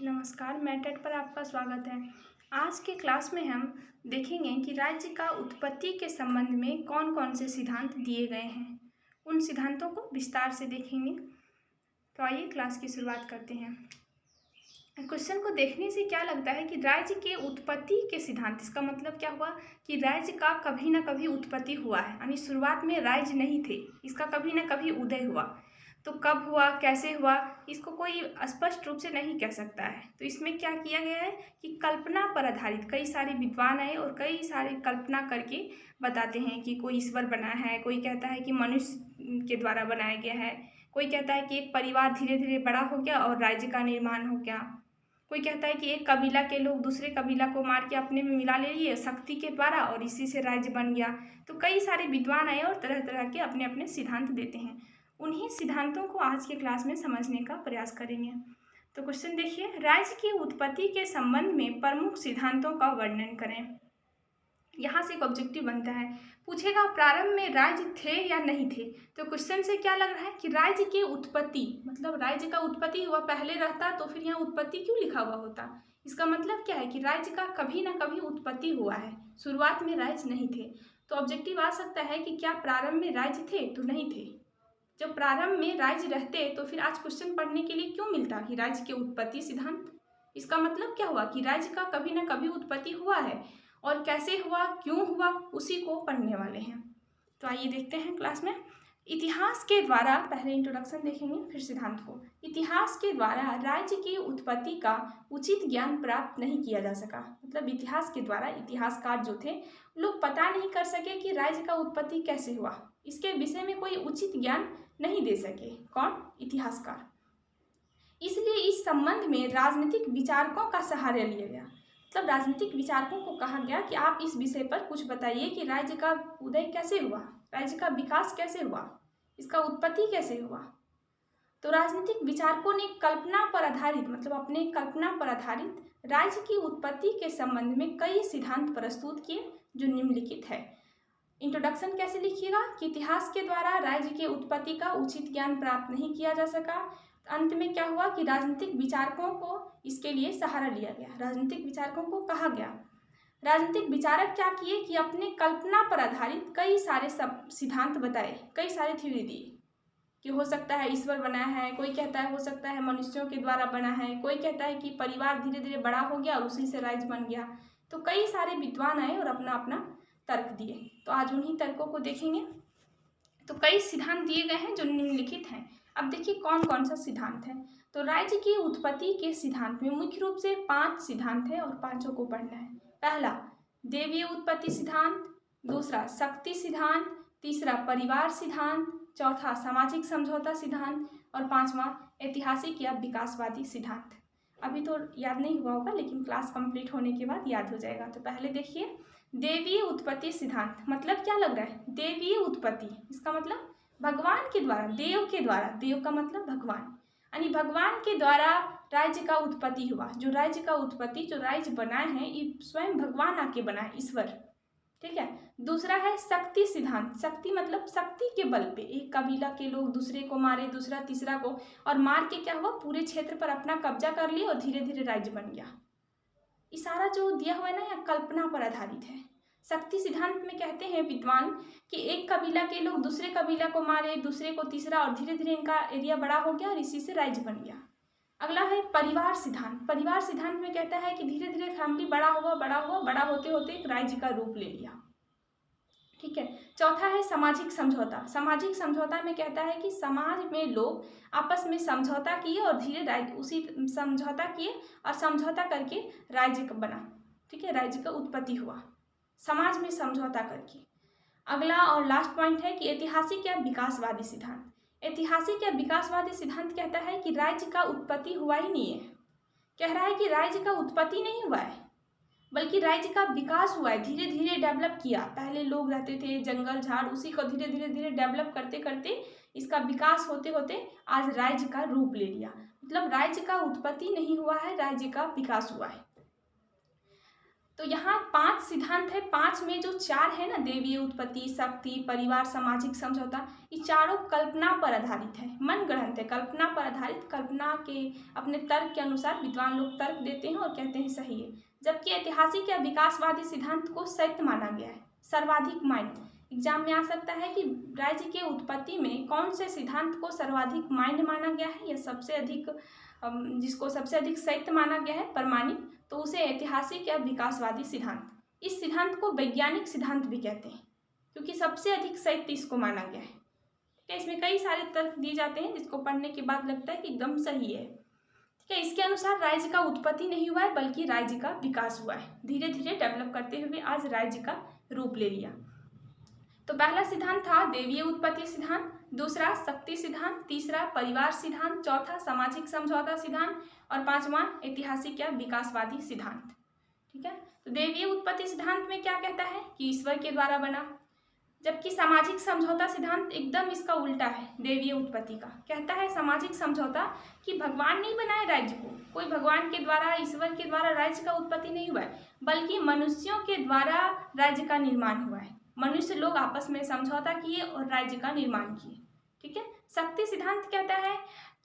नमस्कार, मैटेट पर आपका स्वागत है। आज के क्लास में हम देखेंगे कि राज्य का उत्पत्ति के संबंध में कौन-कौन से सिद्धांत दिए गए हैं। उन सिद्धांतों को विस्तार से देखेंगे। तो आइए क्लास की शुरुआत करते हैं। क्वेश्चन को देखने से क्या लगता है कि राज्य के उत्पत्ति के सिद्धांत, इसका मतलब क्या हुआ कि राज्य का कभी ना कभी उत्पत्ति हुआ है, यानी शुरुआत में राज्य नहीं थे, इसका कभी ना कभी उदय हुआ। तो कब हुआ, कैसे हुआ, इसको कोई स्पष्ट रूप से नहीं कह सकता है। तो इसमें क्या किया गया है कि कल्पना पर आधारित कई सारे विद्वान आए और कई सारे कल्पना करके बताते हैं कि कोई ईश्वर बना है, कोई कहता है कि मनुष्य के द्वारा बनाया गया है, कोई कहता है कि एक परिवार धीरे धीरे बड़ा हो गया और राज्य का निर्माण हो गया, कोई कहता है कि एक कबीला के लोग दूसरे कबीला को मार के अपने में मिला ले लिए शक्ति के द्वारा और इसी से राज्य बन गया। तो कई सारे विद्वान आए और तरह तरह के अपने अपने सिद्धांत देते हैं। उन्हीं सिद्धांतों को आज के क्लास में समझने का प्रयास करेंगे। तो क्वेश्चन देखिए, राज्य की उत्पत्ति के संबंध में प्रमुख सिद्धांतों का वर्णन करें। यहाँ से एक ऑब्जेक्टिव बनता है, पूछेगा प्रारंभ में राज्य थे या नहीं थे। तो क्वेश्चन से क्या लग रहा है कि राज्य की उत्पत्ति, मतलब राज्य का उत्पत्ति हुआ, पहले रहता तो फिर यहाँ उत्पत्ति क्यों लिखा हुआ होता। इसका मतलब क्या है कि राज्य का कभी ना कभी उत्पत्ति हुआ है, शुरुआत में राज्य नहीं थे। तो ऑब्जेक्टिव आ सकता है कि क्या प्रारंभ में राज्य थे, तो नहीं थे। जब प्रारंभ में राज्य रहते तो फिर आज क्वेश्चन पढ़ने के लिए क्यों मिलता कि राज्य के उत्पत्ति सिद्धांत। इसका मतलब क्या हुआ कि राज्य का कभी ना कभी उत्पत्ति हुआ है, और कैसे हुआ, क्यों हुआ, उसी को पढ़ने वाले हैं। तो आइए देखते हैं क्लास में। इतिहास के द्वारा, पहले इंट्रोडक्शन देखेंगे फिर सिद्धांत को। इतिहास के द्वारा राज्य की उत्पत्ति का उचित ज्ञान प्राप्त नहीं किया जा सका। मतलब इतिहास के द्वारा इतिहासकार जो थे लोग पता नहीं कर सके कि राज्य का उत्पत्ति कैसे हुआ, इसके विषय में कोई उचित ज्ञान नहीं दे सके। कौन? इतिहासकार। इसलिए इस संबंध में राजनीतिक विचारकों का सहारा लिया गया। मतलब राजनीतिक विचारकों को कहा गया कि आप इस विषय पर कुछ बताइए कि राज्य का उदय कैसे हुआ, राज्य का विकास कैसे हुआ, इसका उत्पत्ति कैसे हुआ। तो राजनीतिक विचारकों ने कल्पना पर आधारित, मतलब अपने कल्पना पर आधारित राज्य की उत्पत्ति के संबंध में कई सिद्धांत प्रस्तुत किए जो निम्नलिखित है। इंट्रोडक्शन कैसे लिखिएगा कि इतिहास के द्वारा राज्य के उत्पत्ति का उचित ज्ञान प्राप्त नहीं किया जा सका। अंत में क्या हुआ कि राजनीतिक विचारकों को इसके लिए सहारा लिया गया, राजनीतिक विचारकों को कहा गया। राजनीतिक विचारक क्या किए कि अपने कल्पना पर आधारित कई सारे सब सिद्धांत बताए, कई सारे थ्योरी दिए कि हो सकता है ईश्वर बना है, कोई कहता है हो सकता है मनुष्यों के द्वारा बना है, कोई कहता है कि परिवार धीरे धीरे बड़ा हो गया और उसी से राज्य बन गया। तो कई सारे विद्वान आए और अपना अपना तर्क दिए। तो आज उन्हीं तर्कों को देखेंगे। तो कई सिद्धांत दिए गए हैं जो निम्नलिखित हैं। अब देखिए कौन कौन सा सिद्धांत है। तो राज्य की उत्पत्ति के सिद्धांत में मुख्य रूप से 5 सिद्धांत है और पांचों को पढ़ना है। पहला देवीय उत्पत्ति सिद्धांत, दूसरा शक्ति सिद्धांत, तीसरा परिवार सिद्धांत, चौथा सामाजिक समझौता सिद्धांत और पांचवा ऐतिहासिक या विकासवादी सिद्धांत। अभी तो याद नहीं हुआ होगा, लेकिन क्लास कंप्लीट होने के बाद याद हो जाएगा। तो पहले देखिए देवीय उत्पत्ति सिद्धांत, मतलब क्या लग रहा है, देवीय उत्पत्ति, इसका मतलब भगवान के द्वारा, देव के द्वारा, देव का मतलब भगवान, यानी भगवान के द्वारा राज्य का उत्पत्ति हुआ। जो राज्य का उत्पत्ति, जो राज्य बनाए हैं, ये स्वयं भगवान आके बनाए, ईश्वर। ठीक है। दूसरा है शक्ति सिद्धांत। शक्ति मतलब शक्ति के बल पे एक कबीला के लोग दूसरे को मारे, दूसरा तीसरा को, और मार के क्या हुआ, पूरे क्षेत्र पर अपना कब्जा कर लिया और धीरे धीरे राज्य बन गया। इशारा जो दिया हुआ है ना, यह कल्पना पर आधारित है। शक्ति सिद्धांत में कहते हैं विद्वान कि एक कबीला के लोग दूसरे कबीला को मारे, दूसरे को तीसरा, और धीरे धीरे इनका एरिया बड़ा हो गया और इसी से राज्य बन गया। अगला है परिवार सिद्धांत। परिवार सिद्धांत में कहता है कि धीरे धीरे फैमिली बड़ा हुआ, बड़ा हुआ, बड़ा होते होते एक राज्य का रूप ले लिया। ठीक है। चौथा है सामाजिक समझौता। सामाजिक समझौता में कहता है कि समाज में लोग आपस में समझौता किए और धीरे राज्य, उसी समझौता किए और समझौता करके राज्य बना। ठीक है, राज्य का उत्पत्ति हुआ समाज में समझौता करके। अगला और लास्ट पॉइंट है कि ऐतिहासिक या विकासवादी सिद्धांत। ऐतिहासिक या विकासवादी सिद्धांत कहता है कि राज्य का उत्पत्ति हुआ ही नहीं है। कह रहा है कि राज्य का उत्पत्ति नहीं हुआ है, बल्कि राज्य का विकास हुआ है, धीरे धीरे डेवलप किया। पहले लोग रहते थे जंगल झाड़, उसी को धीरे धीरे धीरे डेवलप करते करते इसका विकास होते होते आज राज्य का रूप ले लिया। मतलब राज्य का उत्पत्ति नहीं हुआ है, राज्य का विकास हुआ है। तो यहाँ 5 सिद्धांत है, 5 में जो 4 है ना, दैवीय उत्पत्ति, शक्ति, परिवार, सामाजिक समझौता, ये चारों कल्पना पर आधारित है, मन गढ़ंत है, कल्पना पर आधारित, कल्पना के अपने तर्क के अनुसार विद्वान लोग तर्क देते हैं और कहते हैं सही है। जबकि ऐतिहासिक या विकासवादी सिद्धांत को सत्य माना गया है, सर्वाधिक मान्य। एग्जाम में आ सकता है कि राज्य के उत्पत्ति में कौन से सिद्धांत को सर्वाधिक मान्य माना गया है या सबसे अधिक जिसको सबसे अधिक सत्य माना गया है, प्रमाणिक, तो उसे ऐतिहासिक या विकासवादी सिद्धांत। इस सिद्धांत को वैज्ञानिक सिद्धांत भी कहते हैं क्योंकि सबसे अधिक सत्य इसको माना गया है। ठीक है, इसमें कई सारे तर्क दिए जाते हैं जिसको पढ़ने के बाद लगता है कि एकदम सही है। ठीक है, इसके अनुसार राज्य का उत्पत्ति नहीं हुआ है बल्कि राज्य का विकास हुआ है। धीरे धीरे डेवलप करते हुए आज राज्य का रूप ले लिया। तो पहला सिद्धांत था दैवीय उत्पत्ति सिद्धांत, दूसरा शक्ति सिद्धांत, तीसरा परिवार सिद्धांत, चौथा सामाजिक समझौता सिद्धांत और पांचवा ऐतिहासिक या विकासवादी सिद्धांत। ठीक है, तो दैवीय उत्पत्ति सिद्धांत में क्या कहता है कि ईश्वर के द्वारा बना, जबकि सामाजिक समझौता सिद्धांत एकदम इसका उल्टा है दैवीय उत्पत्ति का। कहता है सामाजिक समझौता कि भगवान नहीं बनाए राज्य को, कोई भगवान के द्वारा, ईश्वर के द्वारा राज्य का उत्पत्ति नहीं हुआ है, बल्कि मनुष्यों के द्वारा राज्य का निर्माण हुआ है। मनुष्य लोग आपस में समझौता किए और राज्य का निर्माण किए। ठीक है, शक्ति सिद्धांत कहता है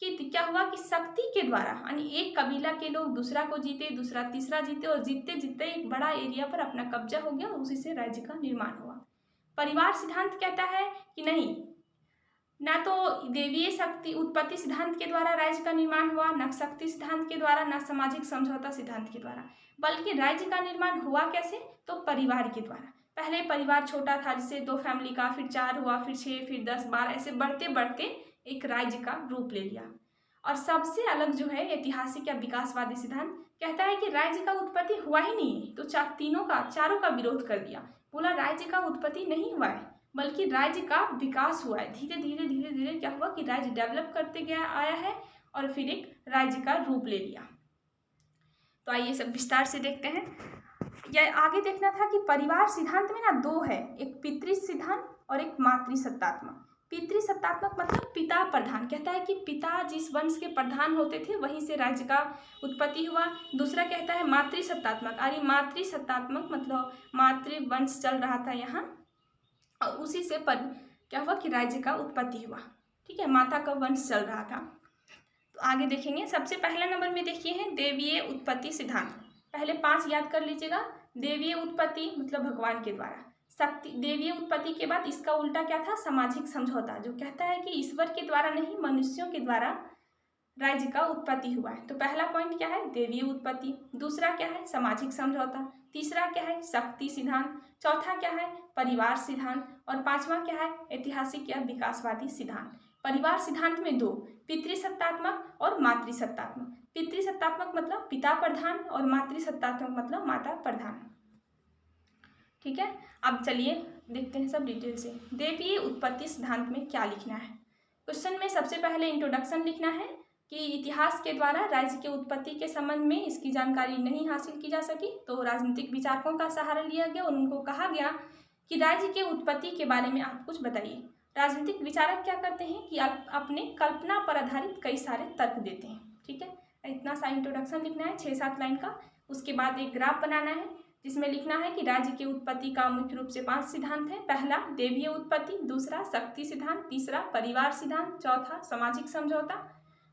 कि क्या हुआ कि शक्ति के द्वारा, यानी एक कबीला के लोग दूसरा को जीते, दूसरा तीसरा जीते और जीतते जीतते एक बड़ा एरिया पर अपना कब्जा हो गया और उसी से राज्य का निर्माण हुआ। परिवार सिद्धांत कहता है कि नहीं, ना तो दैवीय शक्ति उत्पत्ति सिद्धांत के द्वारा राज्य का निर्माण हुआ, न शक्ति सिद्धांत के द्वारा, न सामाजिक समझौता सिद्धांत के द्वारा, बल्कि राज्य का निर्माण हुआ कैसे, तो परिवार के द्वारा। पहले परिवार छोटा था, जिससे 2 फैमिली का, फिर 4 हुआ, फिर 6, फिर 10, 12, ऐसे बढ़ते बढ़ते एक राज्य का रूप ले लिया। और सबसे अलग जो है ऐतिहासिक या विकासवादी सिद्धांत कहता है कि राज्य का उत्पत्ति हुआ ही नहीं है, तो चारों का विरोध कर दिया, बोला राज्य का उत्पत्ति नहीं हुआ है बल्कि राज्य का विकास हुआ है। धीरे धीरे धीरे धीरे क्या हुआ कि राज्य डेवलप करते गया आया है और फिर एक राज्य का रूप ले लिया। तो आइए सब विस्तार से देखते हैं। यह आगे देखना था कि परिवार सिद्धांत में ना 2 है, एक पितृ सिद्धांत और एक मातृसत्तात्मक। पितृसत्तात्मक मतलब पिता प्रधान, कहता है कि पिता जिस वंश के प्रधान होते थे वहीं से राज्य का उत्पत्ति हुआ। दूसरा कहता है मातृसत्तात्मक, अरे मातृसत्तात्मक मतलब मातृवंश चल रहा था यहाँ और उसी से क्या हुआ कि राज्य का उत्पत्ति हुआ। ठीक है, माता का वंश चल रहा था। तो आगे देखेंगे, सबसे पहला नंबर में देखिए है दैवीय उत्पत्ति सिद्धांत। पहले 5 याद कर लीजिएगा। दैवीय उत्पत्ति मतलब भगवान के द्वारा। शक्ति, दैवीय उत्पत्ति के बाद इसका उल्टा क्या था, सामाजिक समझौता, जो कहता है कि ईश्वर के द्वारा नहीं, मनुष्यों के द्वारा राज्य का उत्पत्ति हुआ है। तो पहला पॉइंट क्या है, दैवीय उत्पत्ति। दूसरा क्या है, सामाजिक समझौता। तीसरा क्या है, शक्ति सिद्धांत। चौथा क्या है, परिवार सिद्धांत। और पांचवा क्या है, ऐतिहासिक या विकासवादी सिद्धांत। परिवार सिद्धांत में 2, पितृसत्तात्मक और मातृसत्तात्मक। पितृसत्तात्मक मतलब पिता प्रधान और मातृसत्तात्मक मतलब माता प्रधान। ठीक है, अब चलिए देखते हैं सब डिटेल से। दैवीय उत्पत्ति सिद्धांत में क्या लिखना है। क्वेश्चन में सबसे पहले इंट्रोडक्शन लिखना है कि इतिहास के द्वारा राज्य के उत्पत्ति के संबंध में इसकी जानकारी नहीं हासिल की जा सकी, तो राजनीतिक विचारकों का सहारा लिया गया और उनको कहा गया कि राज्य के उत्पत्ति के बारे में आप कुछ बताइए। राजनीतिक विचारक क्या करते हैं कि अपने कल्पना पर आधारित कई सारे तर्क देते हैं। ठीक है, इतना सा इंट्रोडक्शन लिखना है 6-7 लाइन का। उसके बाद एक ग्राफ बनाना है जिसमें लिखना है कि राज्य की उत्पत्ति का मुख्य रूप से 5 सिद्धांत हैं। पहला दैवीय उत्पत्ति, दूसरा शक्ति सिद्धांत, तीसरा परिवार सिद्धांत, चौथा सामाजिक समझौता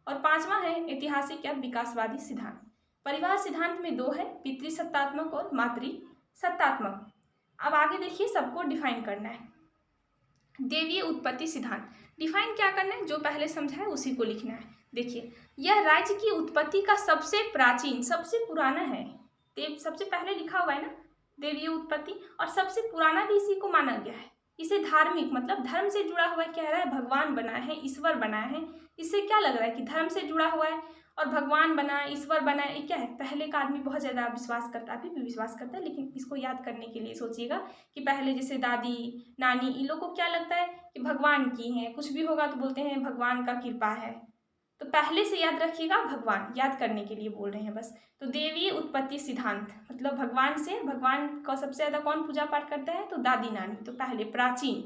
और पांचवा है ऐतिहासिक या विकासवादी सिद्धांत। परिवार सिद्धांत में 2 है, पितृसत्तात्मक और मातृसत्तात्मक। अब आगे देखिए, सबको डिफाइन करना है। दैवीय उत्पत्ति सिद्धांत डिफाइन क्या करना है, जो पहले समझा है उसी को लिखना है। देखिए, यह राज्य की उत्पत्ति का सबसे प्राचीन, सबसे पुराना है। सबसे पहले लिखा हुआ है ना दैवीय उत्पत्ति, और सबसे पुराना भी इसी को माना गया है। इसे धार्मिक मतलब धर्म से जुड़ा हुआ कह रहा है, भगवान बनाए हैं, ईश्वर बनाए हैं। इससे क्या लग रहा है कि धर्म से जुड़ा हुआ है और भगवान बना, ईश्वर बना, ये क्या है। पहले का आदमी बहुत ज़्यादा विश्वास करता है, अभी भी विश्वास करता है, लेकिन इसको याद करने के लिए सोचिएगा कि पहले जैसे दादी नानी इन लोगों को क्या लगता है कि भगवान की हैं, कुछ भी होगा तो बोलते हैं भगवान का कृपा है। तो पहले से याद रखिएगा, भगवान याद करने के लिए बोल रहे हैं बस। तो दैवीय उत्पत्ति सिद्धांत मतलब भगवान का सबसे ज़्यादा कौन पूजा पाठ करता है, तो दादी नानी। तो पहले प्राचीन,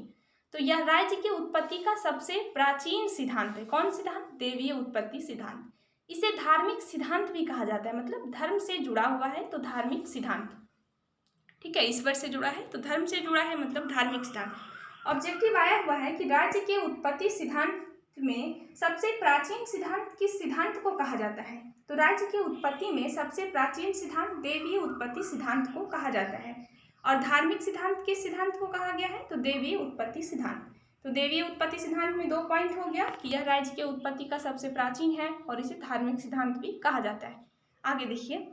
तो यह राज्य की उत्पत्ति का सबसे प्राचीन सिद्धांत है। कौन सिद्धांत, दैवीय उत्पत्ति सिद्धांत। इसे धार्मिक सिद्धांत भी कहा जाता है, मतलब धर्म से जुड़ा हुआ है तो धार्मिक सिद्धांत। ठीक है, ईश्वर से जुड़ा है तो धर्म से जुड़ा है मतलब धार्मिक सिद्धांत। ऑब्जेक्टिव आया हुआ है कि राज्य के उत्पत्ति सिद्धांत में सबसे प्राचीन सिद्धांत किस सिद्धांत को कहा जाता है? तो राज्य की उत्पत्ति में सबसे प्राचीन सिद्धांत देवीय उत्पत्ति सिद्धांत को कहा जाता है। और धार्मिक सिद्धांत किस सिद्धांत को कहा गया है? तो देवीय उत्पत्ति सिद्धांत। तो देवीय उत्पत्ति सिद्धांत में 2 पॉइंट हो गया कि यह राज्य के उत्पत्ति का सबसे प्राचीन है और इसे धार्मिक सिद्धांत भी कहा जाता है। आगे देखिए,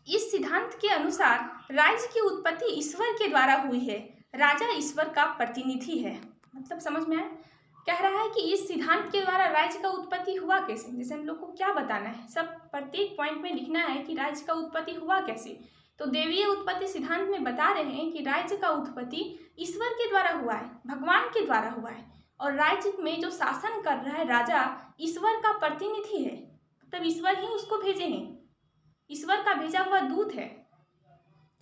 इस सिद्धांत के अनुसार राज्य की उत्पत्ति ईश्वर के द्वारा हुई है। राजा ईश्वर का प्रतिनिधि है। मतलब समझ में आया? कह रहा है कि इस सिद्धांत के द्वारा राज्य का उत्पत्ति हुआ कैसे। जैसे हम लोग को क्या बताना है, सब प्रत्येक पॉइंट में लिखना है कि राज्य का उत्पत्ति हुआ कैसे। तो देवीय उत्पत्ति सिद्धांत में बता रहे हैं कि राज्य का उत्पत्ति ईश्वर के द्वारा हुआ है, भगवान के द्वारा हुआ है। और राज्य में जो शासन कर रहा है राजा ईश्वर का प्रतिनिधि है, मतलब ईश्वर ही उसको भेजे हैं, ईश्वर का भेजा हुआ दूत है।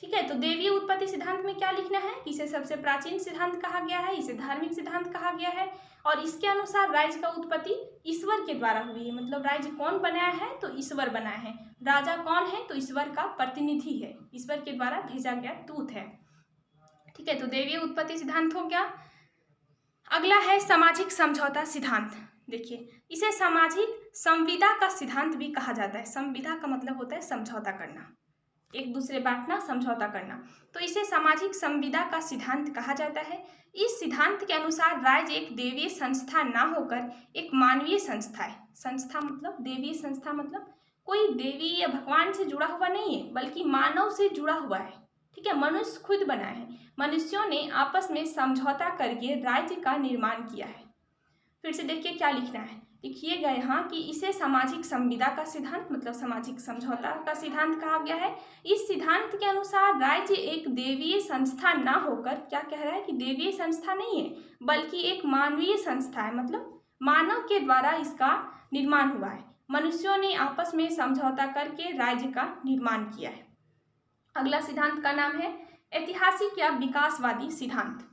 ठीक है, तो देवीय उत्पत्ति सिद्धांत में क्या लिखना है कि इसे सबसे प्राचीन सिद्धांत कहा गया है, इसे धार्मिक सिद्धांत कहा गया है। और इसके अनुसार राज्य का उत्पत्ति ईश्वर के द्वारा हुई है। मतलब राज्य कौन बनाया है? तो ईश्वर बनाया है। राजा कौन है? तो ईश्वर का प्रतिनिधि है, ईश्वर के द्वारा भेजा गया दूत है। ठीक है, तो देवीय उत्पत्ति सिद्धांत हो गया। अगला है सामाजिक समझौता सिद्धांत। देखिए, इसे सामाजिक संविदा का सिद्धांत भी कहा जाता है। संविदा का मतलब होता है समझौता करना, एक दूसरे बांटना, समझौता करना। तो इसे सामाजिक संविदा का सिद्धांत कहा जाता है। इस सिद्धांत के अनुसार राज्य एक देवीय संस्था ना होकर एक मानवीय संस्था है। संस्था मतलब देवीय संस्था, मतलब कोई देवी या भगवान से जुड़ा हुआ नहीं है, बल्कि मानव से जुड़ा हुआ है। ठीक है, मनुष्य खुद बनाए हैं। मनुष्यों ने आपस में समझौता करके राज्य का निर्माण किया है। फिर से देखिए क्या लिखना है, लिखिएगा यहाँ कि इसे सामाजिक संविदा का सिद्धांत मतलब सामाजिक समझौता का सिद्धांत कहा गया है। इस सिद्धांत के अनुसार राज्य एक देवीय संस्था ना होकर, क्या कह रहा है कि देवीय संस्था नहीं है बल्कि एक मानवीय संस्था है, मतलब मानव के द्वारा इसका निर्माण हुआ है। मनुष्यों ने आपस में समझौता करके राज्य का निर्माण किया है। अगला सिद्धांत का नाम है ऐतिहासिक या विकासवादी सिद्धांत।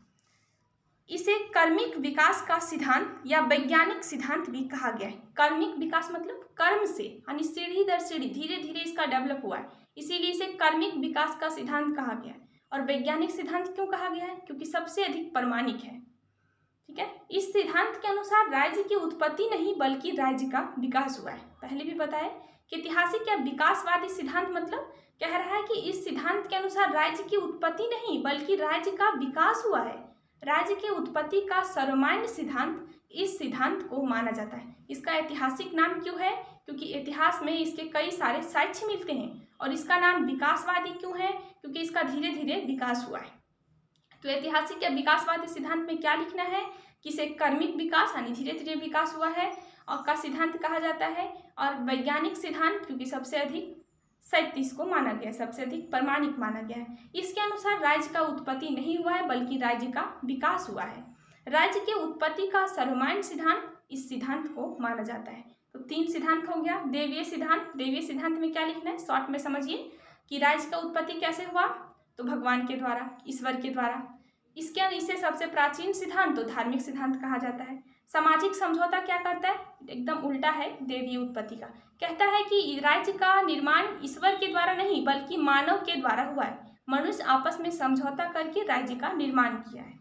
इसे कर्मिक विकास का सिद्धांत या वैज्ञानिक सिद्धांत भी कहा गया है। कर्मिक विकास मतलब कर्म से, यानी सीढ़ी दर सीढ़ी धीरे धीरे इसका डेवलप हुआ है, इसीलिए इसे कर्मिक विकास का सिद्धांत कहा गया है। और वैज्ञानिक सिद्धांत क्यों कहा गया है? क्योंकि सबसे अधिक प्रमाणिक है। ठीक है, इस सिद्धांत के अनुसार राज्य की उत्पत्ति नहीं बल्कि राज्य का विकास हुआ है। पहले भी बताया कि ऐतिहासिक या विकासवादी सिद्धांत मतलब कह रहा है कि इस सिद्धांत के अनुसार राज्य की उत्पत्ति नहीं बल्कि राज्य का विकास हुआ है। राज्य की उत्पत्ति का सर्वमान्य सिद्धांत इस सिद्धांत को माना जाता है। इसका ऐतिहासिक नाम क्यों है? क्योंकि इतिहास में इसके कई सारे साक्ष्य मिलते हैं। और इसका नाम विकासवादी क्यों है? क्योंकि इसका धीरे धीरे विकास हुआ है। तो ऐतिहासिक या विकासवादी सिद्धांत में क्या लिखना है कि इसे कर्मिक विकास यानी धीरे धीरे विकास हुआ है और का सिद्धांत कहा जाता है। और वैज्ञानिक सिद्धांत क्योंकि सबसे अधिक सत्य इसको माना गया, सबसे अधिक प्रमाणिक माना गया है। इसके अनुसार राज्य का उत्पत्ति नहीं हुआ है बल्कि राज्य का विकास हुआ है। राज्य के उत्पत्ति का सर्वमान्य सिद्धांत इस सिद्धांत को माना जाता है। तो 3 सिद्धांत हो गया। देवीय सिद्धांत, देवीय सिद्धांत में क्या लिखना है शॉर्ट में समझिए कि राज्य का उत्पत्ति कैसे हुआ? तो भगवान के द्वारा, ईश्वर के द्वारा। इसे सबसे प्राचीन सिद्धांत तो धार्मिक सिद्धांत कहा जाता है। सामाजिक समझौता क्या करता है? एकदम उल्टा है देवीय उत्पत्ति का। कहता है कि राज्य का निर्माण ईश्वर के द्वारा नहीं बल्कि मानव के द्वारा हुआ है। मनुष्य आपस में समझौता करके राज्य का निर्माण किया है।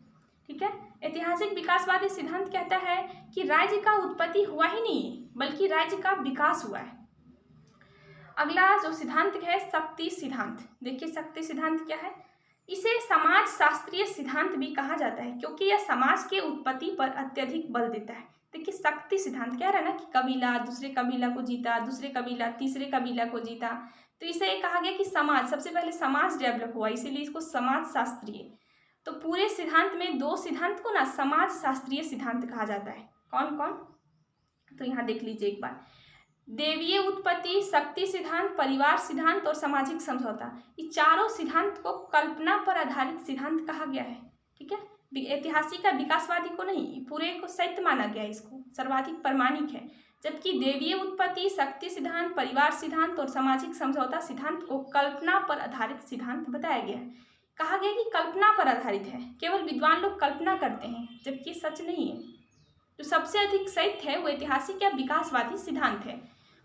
ठीक है, ऐतिहासिक विकासवादी सिद्धांत कहता है कि राज्य का उत्पत्ति हुआ ही नहीं बल्कि राज्य का विकास हुआ है। अगला जो सिद्धांत है शक्ति सिद्धांत। देखिए शक्ति सिद्धांत क्या है? इसे समाज शास्त्रीय सिद्धांत भी कहा जाता है क्योंकि यह समाज के उत्पत्ति पर अत्यधिक बल देता है। देखिए शक्ति सिद्धांत कह रहा है ना कि कबीला दूसरे कबीला को जीता, दूसरे कबीला तीसरे कबीला को जीता। तो इसे कहा गया कि समाज, सबसे पहले समाज डेवलप हुआ, इसीलिए इसको समाज शास्त्रीय। तो पूरे सिद्धांत में 2 सिद्धांत को ना समाज शास्त्रीय सिद्धांत कहा जाता है। कौन कौन? तो यहाँ देख लीजिए एक बार, देवीय उत्पत्ति, शक्ति सिद्धांत, परिवार सिद्धांत और सामाजिक समझौता। ये चारों सिद्धांत को कल्पना पर आधारित सिद्धांत कहा गया है। ठीक है, ऐतिहासिक या विकासवादी को नहीं, पूरे को सत्य माना गया है, इसको सर्वाधिक प्रमाणिक है। जबकि देवीय उत्पत्ति, शक्ति सिद्धांत, परिवार सिद्धांत और सामाजिक समझौता सिद्धांत को कल्पना पर आधारित सिद्धांत बताया गया है। कहा गया कि कल्पना पर आधारित है, केवल विद्वान लोग कल्पना करते हैं, जबकि सच नहीं है। जो सबसे अधिक सत्य है वो ऐतिहासिक या विकासवादी सिद्धांत है।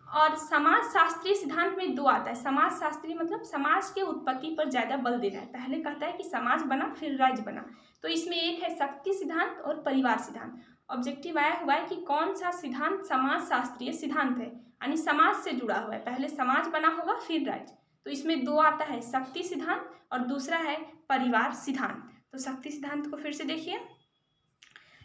और समाज शास्त्रीय सिद्धांत में 2 आता है। समाज शास्त्रीय मतलब समाज के उत्पत्ति पर ज़्यादा बल दे रहा है। पहले कहता है कि समाज बना फिर राज्य बना, तो इसमें एक है शक्ति सिद्धांत और परिवार सिद्धांत। ऑब्जेक्टिव आया हुआ है कि कौन सा सिद्धांत समाज शास्त्रीय सिद्धांत है, यानी समाज से जुड़ा हुआ है। पहले समाज बना होगा फिर राज्य, तो इसमें 2 आता है, शक्ति सिद्धांत और दूसरा है परिवार सिद्धांत। तो शक्ति सिद्धांत को फिर से देखिए।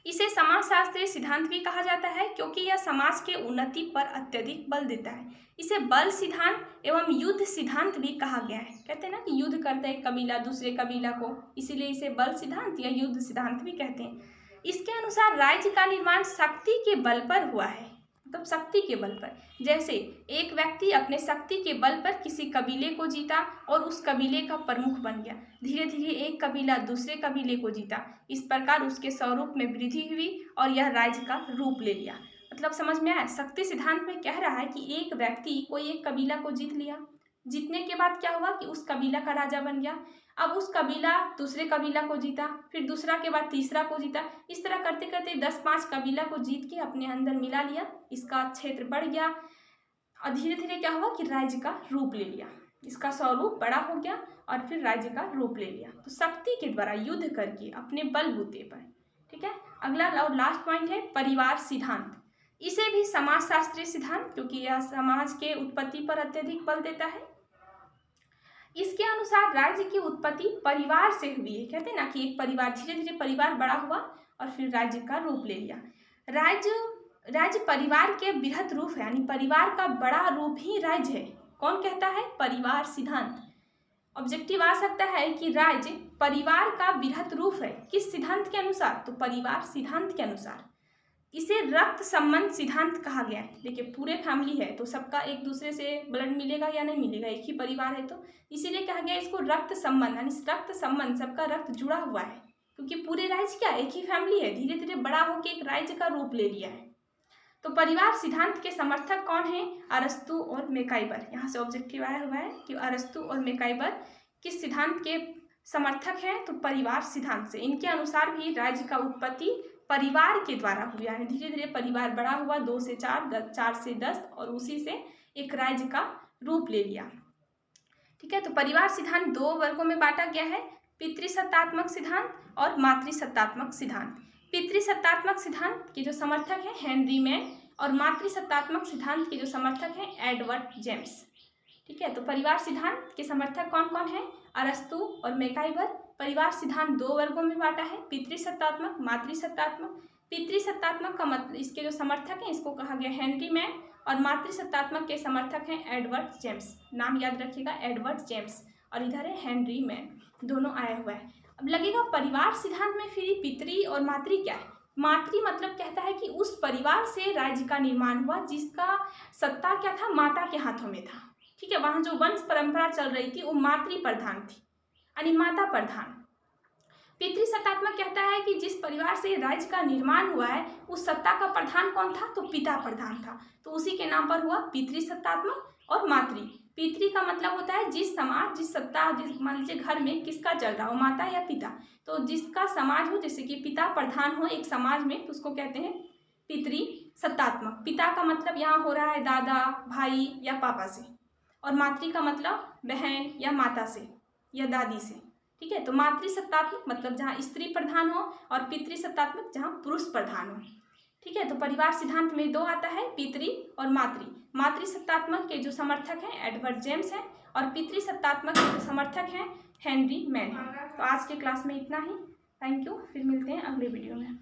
इसे समाजशास्त्रीय सिद्धांत भी कहा जाता है क्योंकि यह समाज के उन्नति पर अत्यधिक बल देता है। इसे बल सिद्धांत एवं युद्ध सिद्धांत भी कहा गया है। कहते हैं ना कि युद्ध करता है एक कबीला दूसरे कबीला को, इसीलिए इसे बल सिद्धांत या युद्ध सिद्धांत भी कहते हैं। इसके अनुसार राज्य का निर्माण शक्ति के बल पर हुआ है, मतलब शक्ति के बल पर। जैसे एक व्यक्ति अपने शक्ति के बल पर किसी कबीले को जीता और उस कबीले का प्रमुख बन गया, धीरे धीरे एक कबीला दूसरे कबीले को जीता, इस प्रकार उसके स्वरूप में वृद्धि हुई और यह राज्य का रूप ले लिया। मतलब समझ में आया? शक्ति सिद्धांत में कह रहा है कि एक व्यक्ति कोई एक कबीला को जीत लिया, जीतने के बाद क्या हुआ कि उस कबीला का राजा बन गया। अब उस कबीला दूसरे कबीला को जीता, फिर दूसरा के बाद तीसरा को जीता, इस तरह करते करते 10-5 कबीला को जीत के अपने अंदर मिला लिया, इसका क्षेत्र बढ़ गया और धीरे धीरे क्या हुआ कि राज्य का रूप ले लिया, इसका स्वरूप बड़ा हो गया और फिर राज्य का रूप ले लिया। तो शक्ति के द्वारा युद्ध करके अपने बलबूते पर। ठीक है, अगला और लास्ट पॉइंट है परिवार सिद्धांत। इसे भी समाजशास्त्रीय सिद्धांत, क्योंकि यह समाज के उत्पत्ति पर अत्यधिक बल देता है। इसके अनुसार राज्य की उत्पत्ति परिवार से हुई है। कहते हैं ना कि एक परिवार, धीरे धीरे परिवार बड़ा हुआ और फिर राज्य का रूप ले लिया। राज्य परिवार के बृहद रूप है, यानी परिवार का बड़ा रूप ही राज्य है। कौन कहता है? परिवार सिद्धांत। ऑब्जेक्टिव आ सकता है कि राज्य परिवार का बृहद रूप है, किस सिद्धांत के अनुसार? तो परिवार सिद्धांत के अनुसार। इसे रक्त संबंध सिद्धांत कहा गया है। देखिए पूरे फैमिली है तो सबका एक दूसरे से ब्लड मिलेगा या नहीं मिलेगा, एक ही परिवार है तो इसीलिए कहा गया इसको रक्त संबंध, यानी रक्त संबंध, सबका रक्त जुड़ा हुआ है, क्योंकि पूरे राज्य क्या एक ही फैमिली है, धीरे धीरे बड़ा होकर एक राज्य का रूप ले लिया है। तो परिवार सिद्धांत के समर्थक कौन है? अरस्तु और मैकाइबर। यहाँ से ऑब्जेक्टिव आया हुआ है कि अरस्तु और मैकाइबर किस सिद्धांत के समर्थक हैं? तो परिवार सिद्धांत से। इनके अनुसार भी राज्य का उत्पत्ति परिवार के द्वारा हुआ, यानी धीरे धीरे परिवार बड़ा हुआ, 2 से 4, 4 से 10 और उसी से एक राज्य का रूप ले लिया। ठीक है, तो परिवार सिद्धांत 2 वर्गों में बांटा गया है, पितृसत्तात्मक सिद्धांत और मातृसत्तात्मक सिद्धांत। पितृसत्तात्मक सिद्धांत के जो समर्थक हैं हेनरी मैन और मातृसत्तात्मक सिद्धांत के जो समर्थक हैं एडवर्ड जेम्स। ठीक है, तो परिवार सिद्धांत के समर्थक कौन कौन है? अरस्तु और मैकाइबर। परिवार सिद्धांत 2 वर्गों में बांटा है, पितृसत्तात्मक, मातृसत्तात्मक। पितृसत्तात्मक का मतलब इसके जो समर्थक हैं इसको कहा गया हेनरी मैन और मातृसत्तात्मक के समर्थक हैं एडवर्ड जेम्स। नाम याद रखिएगा, एडवर्ड जेम्स, और इधर है हेनरी मैन, दोनों आया हुआ है। अब लगेगा परिवार सिद्धांत में फिर पितृ और मातृ क्या है? मातृ मतलब कहता है कि उस परिवार से राज्य का निर्माण हुआ जिसका सत्ता क्या था? माता के हाथों में था। ठीक है, वहाँ जो वंश परंपरा चल रही थी वो मातृ प्रधान थी, यानी माता प्रधान। पितृसत्तात्मक कहता है कि जिस परिवार से राज्य का निर्माण हुआ है उस सत्ता का प्रधान कौन था? तो पिता प्रधान था, तो उसी के नाम पर हुआ पितृसत्तात्मक। और मातृ, पितृ का मतलब होता है जिस समाज, जिस सत्ता, जिस मान लीजिए घर में किसका चल रहा हो, माता या पिता, तो जिसका समाज हो, जैसे कि पिता प्रधान हो एक समाज में, तो उसको कहते हैं पितृसत्तात्मक। पिता का मतलब यहाँ हो रहा है दादा, भाई या पापा से, और मातृ का मतलब बहन या माता से या दादी से। ठीक है, तो मातृसत्तात्मक मतलब जहाँ स्त्री प्रधान हो और पितृसत्तात्मक जहाँ पुरुष प्रधान हो। ठीक है, तो परिवार सिद्धांत में 2 आता है, पितृ और मातृ। मातृसत्तात्मक के जो समर्थक हैं एडवर्ड जेम्स हैं और पितृसत्तात्मक के जो समर्थक हैं हेनरी मैन हैं। तो आज के क्लास में इतना ही। थैंक यू, फिर मिलते हैं अगले वीडियो में।